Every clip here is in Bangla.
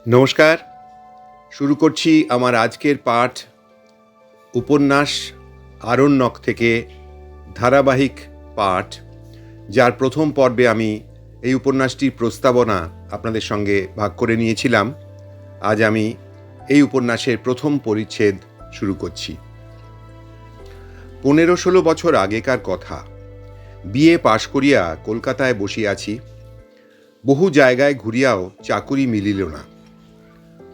নমস্কার। শুরু করছি আমার আজকের পাঠ উপন্যাস আরণ্যক থেকে ধারাবাহিক পাঠ, যার প্রথম পর্বে আমি এই উপন্যাসটির প্রস্তাবনা আপনাদের সঙ্গে ভাগ করে নিয়েছিলাম। আজ আমি এই উপন্যাসের প্রথম পরিচ্ছেদ শুরু করছি। 15-16 বছর আগেকার কথা। বিএ পাশ করিয়া কলকাতায় বসিয়াছি। বহু জায়গায় ঘুরিয়াও চাকুরি মিলিল না।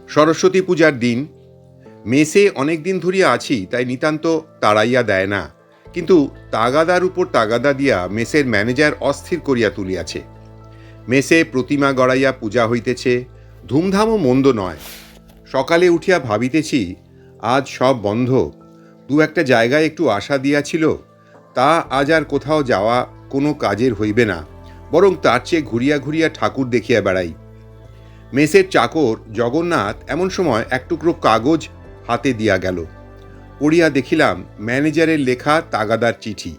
সরস্বতী পূজার দিন। মেসে অনেক দিন ধরিয়া আছি, তাই নিতান্ত তাড়াইয়া দেয় না, কিন্তু তাগাদার উপর তাগাদা দিয়া মেসের ম্যানেজার অস্থির করিয়া তুলিয়াছে। মেসে প্রতিমা গড়াইয়া পূজা হইতেছে, ধুমধামও মন্দ নয়। সকালে উঠিয়া ভাবিতেছি আজ সব বন্ধ। দু একটা জায়গায় একটু আশা দিয়াছিল, তা আজ আর কোথাও যাওয়া কোনো কাজের হইবে না, বরং তার চেয়ে ঘুরিয়া ঘুরিয়া ঠাকুর দেখিয়া বেড়াই। মেসের চাকর জগন্নাথ এমন সময় এক টুকরো কাগজ হাতে দিয়া গেল। পড়িয়া দেখিলাম ম্যানেজারের লেখা তাগাদার চিঠি।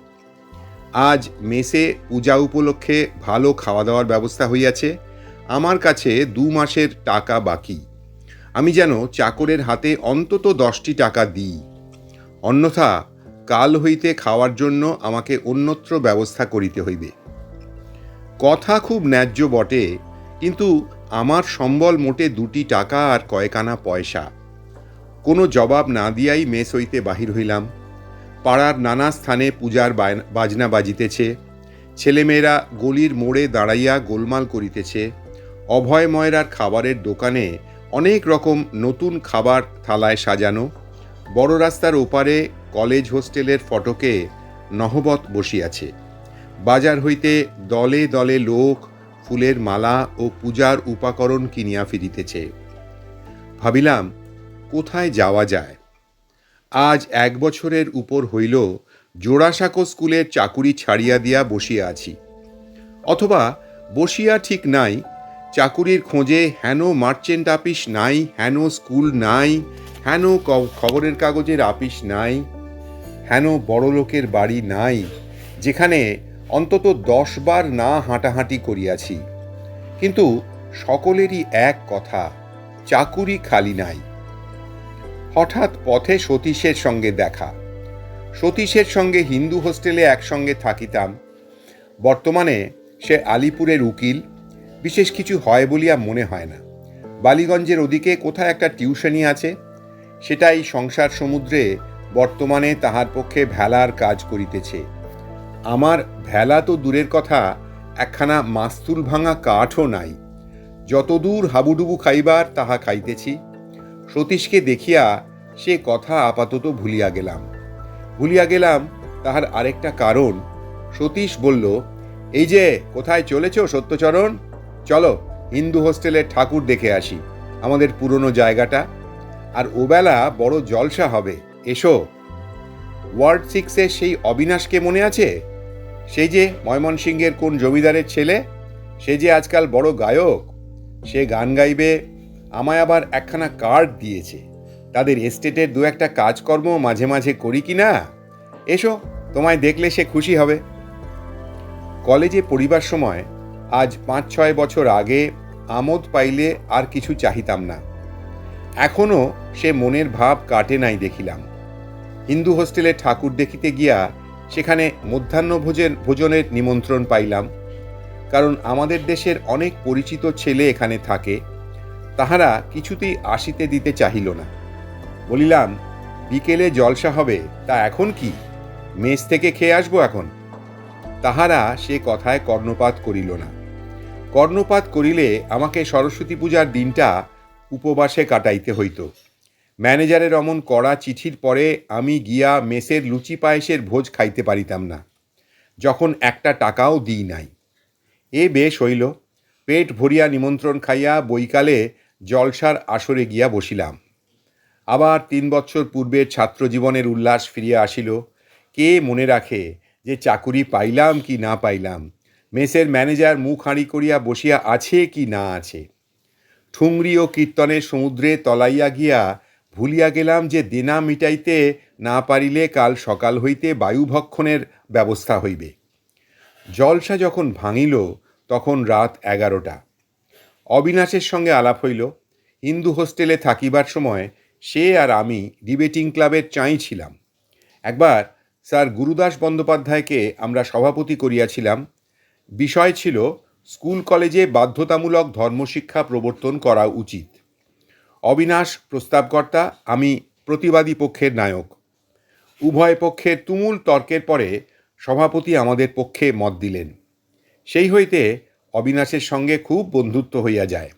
আজ মেসে পূজা উপলক্ষে ভালো খাওয়া দাওয়ার ব্যবস্থা হইয়াছে। আমার কাছে 2 মাসের টাকা বাকি। আমি যেন চাকরের হাতে অন্তত 10টি টাকা দিই, অন্যথা কাল হইতে খাওয়ার জন্য আমাকে অন্যত্র ব্যবস্থা করিতে হইবে। কথা খুব ন্যায্য বটে, কিন্তু আমার সম্বল মোটে 2টি টাকা আর কয়েকানা পয়সা। কোনো জবাব না দিয়াই মেস হইতে বাহির হইলাম। পাড়ার নানা স্থানে পূজার বাজনা বাজিতেছে। ছেলেমেয়েরা গলির মোড়ে দাঁড়াইয়া গোলমাল করিতেছে। অভয় ময়রার খাবারের দোকানে অনেক রকম নতুন খাবার থালায় সাজানো। বড় রাস্তার ওপারে কলেজ হোস্টেলের ফটকে নহবত বসিয়াছে। বাজার হইতে দলে দলে লোক ফুলের মালা ও পূজার উপকরণ কিনিয়া ফিরিতেছে। ভাবিলাম কোথায় যাওয়া যায়। আজ 1 বছরের উপর হইল জোড়াসাঁকো স্কুলের চাকুরি ছাড়িয়া দিয়া বসিয়া আছি। অথবা বসিয়া ঠিক নাই, চাকুরির খোঁজে হেন মার্চেন্ট আপিস নাই, হেন স্কুল নাই, হেন খবরের কাগজের আপিস নাই, হেন বড়লোকের বাড়ি নাই, যেখানে অন্তত 10 বার না হাঁটাহাঁটি করিয়াছি। কিন্তু সকলেরই এক কথা, চাকুরি খালি নাই। হঠাৎ পথে সতীশের সঙ্গে দেখা। সতীশের সঙ্গে হিন্দু হোস্টেলে একসঙ্গে থাকিতাম। বর্তমানে সে আলিপুরের উকিল। বিশেষ কিছু হয় বলিয়া মনে হয় না। বালিগঞ্জের ওদিকে কোথায় একটা টিউশনি আছে, সেটাই সংসার সমুদ্রে বর্তমানে তাহার পক্ষে ভেলার কাজ করিতেছে। আমার ভেলা তো দূরের কথা, একখানা মাস্তুল ভাঙা কাঠও নাই। যতদূর হাবুডুবু খাইবার তাহা খাইতেছি। সতীশকে দেখিয়া সে কথা আপাতত ভুলিয়া গেলাম। তাহার আরেকটা কারণ। সতীশ বলল, এই যে কোথায় চলেছ সত্যচরণ, চলো হিন্দু হোস্টেলের ঠাকুর দেখে আসি, আমাদের পুরনো জায়গাটা। আর ওবেলা বড় জলসা হবে, এসো। ওয়ার্ড 6-এ সেই অবিনাশকে মনে আছে? সেই যে ময়মনসিংহের কোন জমিদারের ছেলে, সে যে আজকাল বড় গায়ক। সে গান গাইবে, আমায় আবার একখানা কার্ড দিয়েছে। তাদের এস্টেটের 2-একটা কাজকর্ম মাঝে মাঝে করি কি না। এসো, তোমায় দেখলে সে খুশি হবে। কলেজে পড়িবার সময় আজ 5-6 বছর আগে আমোদ পাইলে আর কিছু চাহিতাম না। এখনও সে মনের ভাব কাটে নাই দেখিলাম। হিন্দু হোস্টেলে ঠাকুর দেখিতে গিয়া সেখানে মধ্যাহ্ন ভোজনের নিমন্ত্রণ পাইলাম। কারণ আমাদের দেশের অনেক পরিচিত ছেলে এখানে থাকে, তাহারা কিছুতেই আসিতে দিতে চাহিল না। বলিলাম, বিকেলে জলসা হবে, তা এখন কি, মেস থেকে খেয়ে আসবো এখন। তাহারা সে কথায় কর্ণপাত করিল না। কর্ণপাত করিলে আমাকে সরস্বতী পূজার দিনটা উপবাসে কাটাইতে হইত। ম্যানেজারের অমন কড়া চিঠির পরে আমি গিয়া মেসের লুচি পায়েসের ভোজ খাইতে পারিতাম না, যখন একটা টাকাও দিই নাই। এ বেশ হইল। পেট ভরিয়া নিমন্ত্রণ খাইয়া বৈকালে জলসার আসরে গিয়া বসিলাম। আবার 3 বৎসর পূর্বের ছাত্রজীবনের উল্লাস ফিরিয়া আসিল। কে মনে রাখে যে চাকুরি পাইলাম কি না পাইলাম, মেসের ম্যানেজার মুখ হাঁড়ি করিয়া বসিয়া আছে কি না আছে। ঠুংরি ও কীর্তনের সমুদ্রে তলাইয়া গিয়া ভুলিয়া গেলাম যে দেনা মিটাইতে না পারিলে কাল সকাল হইতে বায়ুভক্ষণের ব্যবস্থা হইবে। জলসা যখন ভাঙিল তখন রাত 11টা। অবিনাশের সঙ্গে আলাপ হইল। হিন্দু হোস্টেলে থাকিবার সময় সে আর আমি ডিবেটিং ক্লাবের চাঁই ছিলাম। একবার স্যার গুরুদাস বন্দ্যোপাধ্যায়কে আমরা সভাপতি করিয়াছিলাম। বিষয় ছিল স্কুল কলেজে বাধ্যতামূলক ধর্মশিক্ষা প্রবর্তন করা উচিত। অবিনাশ প্রস্তাবকর্তা, আমি প্রতিবাদী পক্ষের নায়ক। উভয় পক্ষের তুমুল তর্কের পরে সভাপতি আমাদের পক্ষে মত দিলেন। সেই হইতে অবিনাশের সঙ্গে খুব বন্ধুত্ব হইয়া যায়।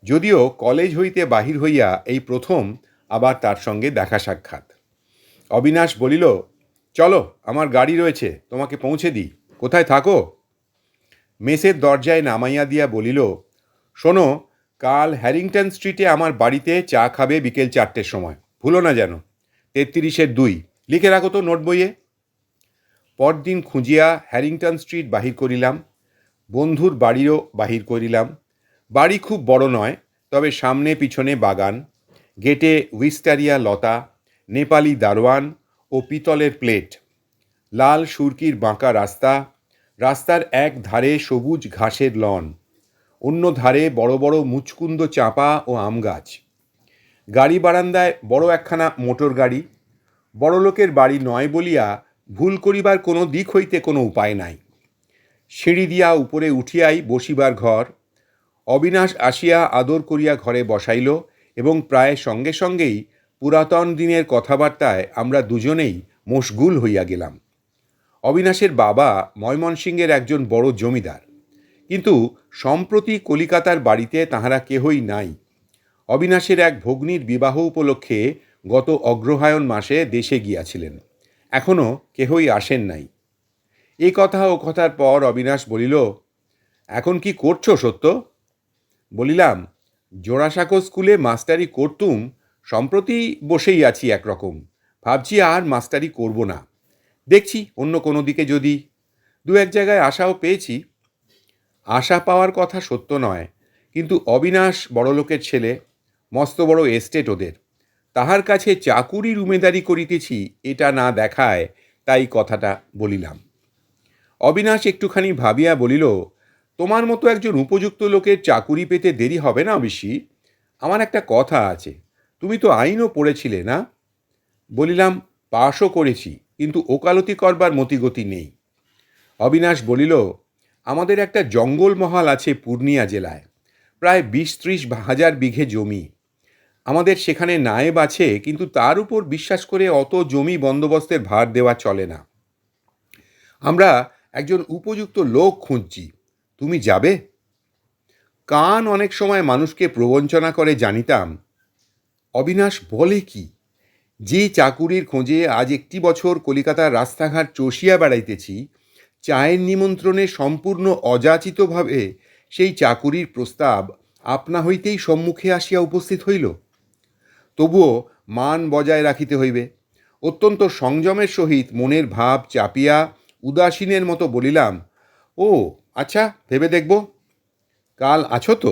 যদিও কলেজ হইতে বাহির হইয়া এই প্রথম আবার তার সঙ্গে দেখা সাক্ষাৎ। অবিনাশ বলিল, চলো, আমার গাড়ি রয়েছে, তোমাকে পৌঁছে দিই। কোথায় থাকো? মেসের দরজায় নামাইয়া দিয়া বলিল, শোনো, কাল হ্যারিংটন স্ট্রিটে আমার বাড়িতে চা খাবে বিকেল 4টের সময়, ভুলো না যেন। 33-2 লিখে রাখো তো নোট বইয়ে। পরদিন খুঁজিয়া হ্যারিংটন স্ট্রিট বাহির করিলাম। বন্ধুর বাড়িও বাহির করিলাম। বাড়ি খুব বড় নয়, তবে সামনে পিছনে বাগান, গেটে উইস্টারিয়া লতা, নেপালি দারোয়ান ও পিতলের প্লেট, লাল সুরকির বাঁকা রাস্তা, রাস্তার এক ধারে সবুজ ঘাসের লন, অন্য ধারে বড় বড় মুচকুন্দ চাঁপা ও আম গাছ। গাড়ি বারান্দায় বড় একখানা মোটর গাড়ি। বড়লোকের বাড়ি নয় বলিয়া ভুল করিবার কোনো দিক হইতে কোনো উপায় নাই। সিঁড়ি দিয়া উপরে উঠিয়াই বসিবার ঘর। অবিনাশ আসিয়া আদর করিয়া ঘরে বসাইল এবং প্রায় সঙ্গে সঙ্গেই পুরাতন দিনের কথাবার্তায় আমরা দুজনেই মশগুল হইয়া গেলাম। অবিনাশের বাবা ময়মনসিংহের একজন বড় জমিদার, কিন্তু সম্প্রতি কলিকাতার বাড়িতে তাহারা কেহই নাই। অবিনাশের এক ভগ্নীর বিবাহ উপলক্ষে গত অগ্রহায়ণ মাসে দেশে গিয়াছিলেন, এখনও কেহই আসেন নাই। এই কথা ও কথার পর অবিনাশ বলিল, এখন কি করছো সত্য? বলিলাম, জোড়াসাঁকো স্কুলে মাস্টারি করতুম, সম্প্রতি বসেই আছি একরকম, ভাবছি আর মাস্টারি করব না। দেখছি অন্য কোনো দিকে যদি, দু এক জায়গায় আশাও পেয়েছি। আশা পাওয়ার কথা সত্য নয়, কিন্তু অবিনাশ বড়লোকের ছেলে, মস্ত বড় এস্টেট ওদের, তাহার কাছে চাকুরির উমেদারি করিতেছি এটা না দেখায়, তাই কথাটা বলিলাম। অবিনাশ একটুখানি ভাবিয়া বলিল, তোমার মতো একজন উপযুক্ত লোকের চাকুরি পেতে দেরি হবে না বেশি। আমার একটা কথা আছে, তুমি তো আইনও পড়েছিলে না? বলিলাম, পাশও করেছি, কিন্তু ওকালতি করবার মতিগতি নেই। অবিনাশ বলিল, আমাদের একটা জঙ্গলমহল আছে পূর্ণিয়া জেলায়, প্রায় 20-30 হাজার বিঘে জমি। আমাদের সেখানে নায়েব আছে, কিন্তু তার উপর বিশ্বাস করে অত জমি বন্দোবস্তের ভার দেওয়া চলে না। আমরা একজন উপযুক্ত লোক খুঁজছি, তুমি যাবে? কান অনেক সময় মানুষকে প্রবঞ্চনা করে জানিতাম। অবিনাশ বলে কি, যে চাকুরির খোঁজে আজ 1 বছর কলিকাতার রাস্তাঘাট চষিয়া বেড়াইতেছি, চায়ের নিমন্ত্রণে সম্পূর্ণ অযাচিতভাবে সেই চাকুরির প্রস্তাব আপনা হইতেই সম্মুখে আসিয়া উপস্থিত হইল। তবুও মান বজায় রাখিতে হইবে। অত্যন্ত সংযমের সহিত মনের ভাব চাপিয়া উদাসীনের মতো বলিলাম, ও আচ্ছা, ভেবে দেখব। কাল আছো তো?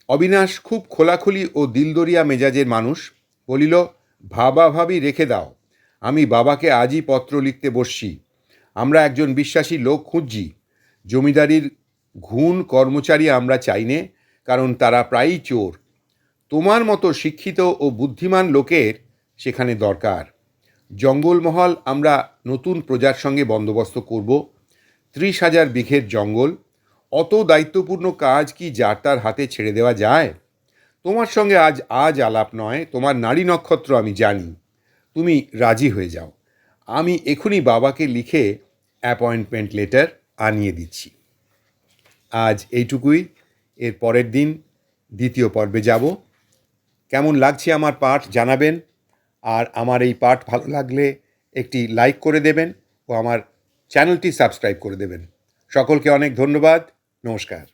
অবিনাশ খুব খোলাখুলি ও দিলদরিয়া মেজাজের মানুষ, বলিল, ভাবাভাবি রেখে দাও, আমি বাবাকে আজই পত্র লিখতে বসছি। আমরা একজন বিশ্বাসী লোক খুঁজছি। জমিদারির ঘুণ কর্মচারী আমরা চাইনে, কারণ তারা প্রায়ই চোর। তোমার মতো শিক্ষিত ও বুদ্ধিমান লোকের সেখানে দরকার। জঙ্গলমহল আমরা নতুন প্রজার সঙ্গে বন্দোবস্ত করব। 30,000 বিঘের জঙ্গল, অত দায়িত্বপূর্ণ কাজ কি যার তার হাতে ছেড়ে দেওয়া যায়? তোমার সঙ্গে আজ আলাপ নয়, তোমার নারী নক্ষত্র আমি জানি। তুমি রাজি হয়ে যাও, আমি এখনই বাবাকে লিখে অ্যাপয়েন্টমেন্ট লেটার আনিয়ে দিচ্ছি। আজ এইটুকুই। এর পরের দিন দ্বিতীয় পর্বে যাব। কেমন লাগছে আমার পাঠ জানাবেন, আর আমার এই পাঠ ভালো লাগলে একটি লাইক করে দেবেন ও আমার চ্যানেলটি সাবস্ক্রাইব করে দেবেন। সকলকে অনেক ধন্যবাদ। নমস্কার।